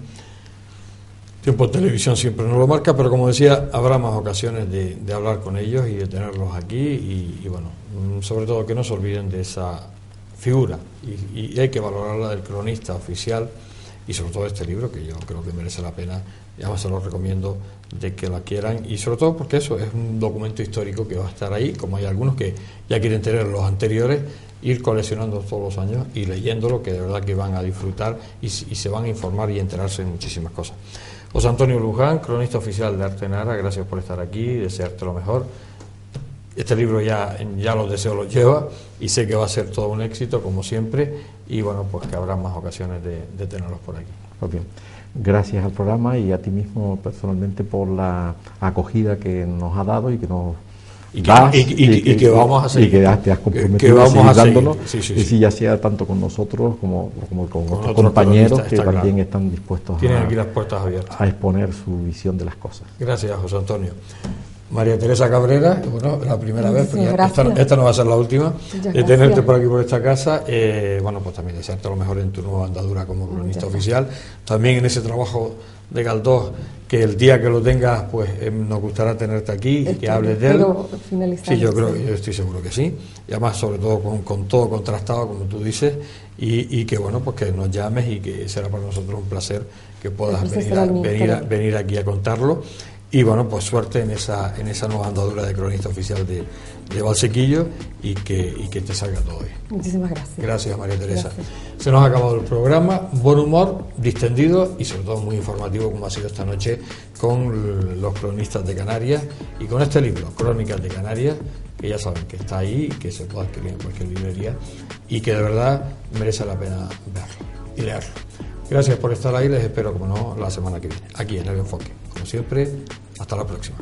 Tiempo en televisión siempre nos lo marca, pero como decía, habrá más ocasiones de hablar con ellos y de tenerlos aquí, y bueno, sobre todo que no se olviden de esa figura, y hay que valorarla, del cronista oficial, y sobre todo este libro, que yo creo que merece la pena, y además se lo recomiendo de que lo quieran, y sobre todo porque eso es un documento histórico que va a estar ahí, como hay algunos que ya quieren tener los anteriores, ir coleccionando todos los años y leyéndolo, que de verdad que van a disfrutar y se van a informar y enterarse de muchísimas cosas. José Antonio Luján, cronista oficial de Artenara, gracias por estar aquí, desearte lo mejor. Este libro ya los deseos los lleva, y sé que va a ser todo un éxito, como siempre, y bueno, pues que habrá más ocasiones de tenerlos por aquí. Pues bien, gracias al programa y a ti mismo personalmente por la acogida que nos ha dado y que nos que vamos a seguir, y que te has comprometido a seguir dándolo, sí. Y ya sea tanto con nosotros como con otros compañeros que también están dispuestos tienen aquí las puertas abiertas a exponer su visión de las cosas. Gracias, José Antonio. María Teresa Cabrera, bueno, la primera vez, pero esta no va a ser la última, de tenerte por aquí, por esta casa. Bueno, pues también desearte lo mejor en tu nueva andadura como cronista oficial, también en ese trabajo de Galdós, que el día que lo tengas, pues nos gustará tenerte aquí y que hables de él. Sí, yo estoy seguro que sí, y además sobre todo con todo contrastado, como tú dices, y que bueno, pues que nos llames, y que será para nosotros un placer que puedas venir aquí a contarlo. Y bueno, pues suerte en esa nueva andadura de cronista oficial de Valsequillo y que te salga todo bien. Muchísimas gracias. Gracias, María Teresa. Gracias. Se nos ha acabado el programa. Buen humor, distendido y sobre todo muy informativo, como ha sido esta noche, con los cronistas de Canarias y con este libro, Crónicas de Canarias, que ya saben que está ahí, que se puede adquirir en cualquier librería y que de verdad merece la pena verlo y leerlo. Gracias por estar ahí, les espero, como no, la semana que viene, aquí en El Enfoque. Como siempre, hasta la próxima.